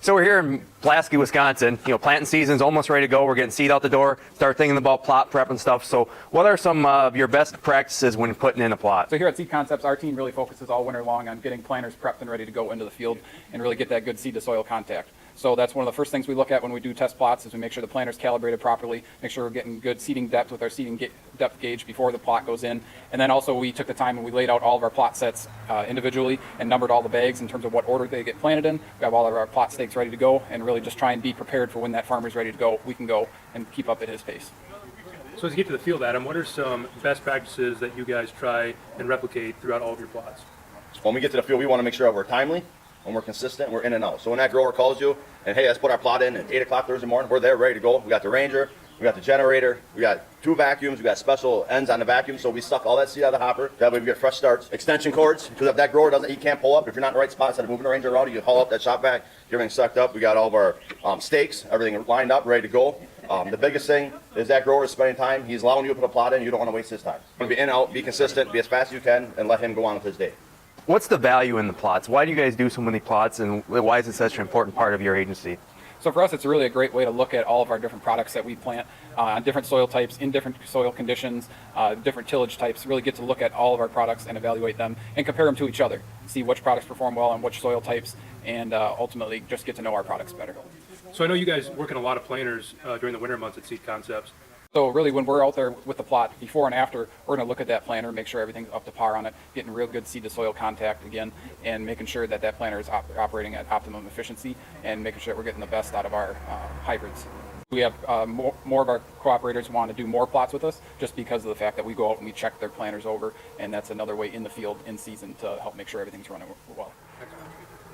So we're here in Pulaski, Wisconsin. Planting season's almost ready to go. We're getting seed out the door, start thinking about plot prep and stuff. So what are some of your best practices when putting in a plot? So here at Seed Concepts, our team really focuses all winter long on getting planters prepped and ready to go into the field and really get that good seed to soil contact. So that's one of the first things we look at when we do test plots is we make sure the planter's calibrated properly, make sure we're getting good seeding depth with our seeding depth gauge before the plot goes in. And then also we took the time and we laid out all of our plot sets individually and numbered all the bags in terms of what order they get planted in. We have all of our plot stakes ready to go and really just try and be prepared for when that farmer's ready to go, we can go and keep up at his pace. So as you get to the field, Adam, what are some best practices that you guys try and replicate throughout all of your plots? When we get to the field, we want to make sure that we're timely, when we're consistent, we're in and out. So when that grower calls you and, hey, let's put our plot in at 8 o'clock Thursday morning, we're there ready to go. We got the Ranger, we got the generator, we got 2 vacuums, we got special ends on the vacuum, so we suck all that seed out of the hopper. That way we get fresh starts. Extension cords, because if that grower doesn't, he can't pull up. If you're not in the right spot, instead of moving the Ranger around, you haul up that shop vac, get everything sucked up. We got all of our stakes, everything lined up, ready to go. The biggest thing is that grower is spending time. He's allowing you to put a plot in. You don't want to waste his time. You want to be in, out, be consistent, be as fast as you can, and let him go on with his day. What's the value in the plots? Why do you guys do so many plots, and why is it such an important part of your agency? So for us, it's really a great way to look at all of our different products that we plant on different soil types, in different soil conditions, different tillage types, really get to look at all of our products and evaluate them and compare them to each other, see which products perform well on which soil types, and ultimately just get to know our products better. So I know you guys work in a lot of planters during the winter months at Seed Concepts. So really when we're out there with the plot, before and after, we're going to look at that planter, make sure everything's up to par on it, getting real good seed to soil contact again, and making sure that that planter is operating at optimum efficiency and making sure that we're getting the best out of our hybrids. We have more of our cooperators want to do more plots with us just because of the fact that we go out and we check their planters over, and that's another way in the field in season to help make sure everything's running well.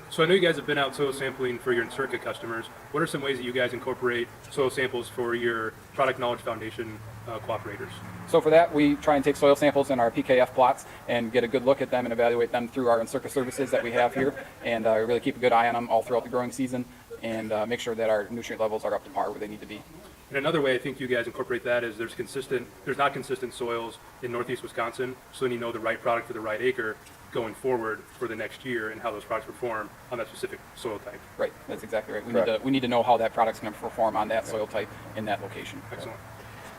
So I know you guys have been out soil sampling for your Encirca customers. What are some ways that you guys incorporate soil samples for your Product Knowledge Foundation cooperators? So for that, we try and take soil samples in our PKF plots and get a good look at them and evaluate them through our Encirca services that we have here, and really keep a good eye on them all throughout the growing season and make sure that our nutrient levels are up to par where they need to be. And another way I think you guys incorporate that is there's not consistent soils in northeast Wisconsin, so then you know the right product for the right acre going forward for the next year and how those products perform on that specific soil type. Right, that's exactly right. We need to know how that product's going to perform on that soil type in that location. Excellent.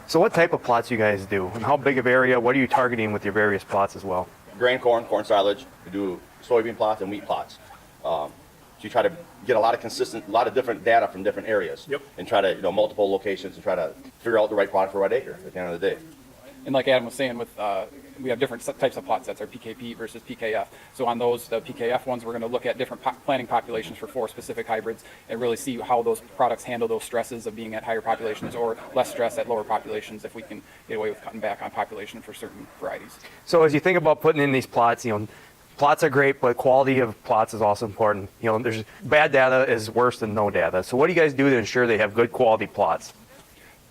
So what type of plots you guys do, and how big of area? What are you targeting with your various plots as well? Grain corn silage. We do soybean plots and wheat plots. So you try to get a lot of different data from different areas. Yep. And try to, multiple locations and try to figure out the right product for the right acre at the end of the day. And like Adam was saying, we have different types of plot sets, our PKP versus PKF. So on those, the PKF ones, we're going to look at different planting populations for 4 specific hybrids and really see how those products handle those stresses of being at higher populations or less stress at lower populations if we can get away with cutting back on population for certain varieties. So as you think about putting in these plots, plots are great, but quality of plots is also important. There's bad data is worse than no data. So what do you guys do to ensure they have good quality plots?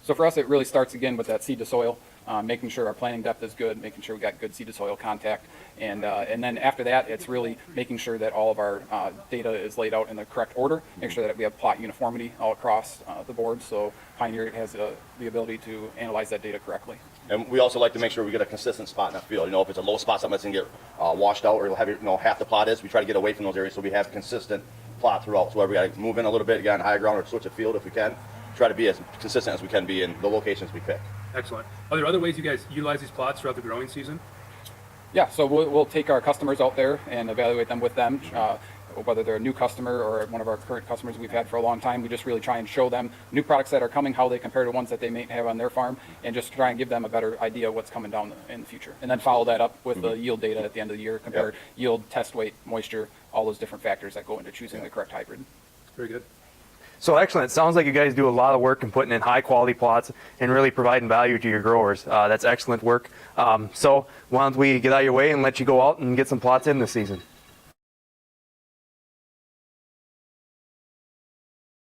So for us, it really starts again with that seed to soil. Making sure our planting depth is good, making sure we got good seed to soil contact, and then after that, it's really making sure that all of our data is laid out in the correct order, make sure that we have plot uniformity all across the board, so Pioneer has the ability to analyze that data correctly. And we also like to make sure we get a consistent spot in the field. If it's a low spot, something that's going to get washed out or have half the plot is, we try to get away from those areas so we have consistent plot throughout. So we got to move in a little bit, get on higher ground or switch a field if we can. Try to be as consistent as we can be in the locations we pick. Excellent. Are there other ways you guys utilize these plots throughout the growing season? Yeah, so we'll take our customers out there and evaluate them with them, whether they're a new customer or one of our current customers we've had for a long time. We just really try and show them new products that are coming, how they compare to ones that they may have on their farm, and just try and give them a better idea of what's coming down in the future. And then follow that up with the yield data at the end of the year, compare yield, test weight, moisture, all those different factors that go into choosing the correct hybrid. Very good. So excellent. It sounds like you guys do a lot of work in putting in high quality plots and really providing value to your growers. That's excellent work. So why don't we get out of your way and let you go out and get some plots in this season.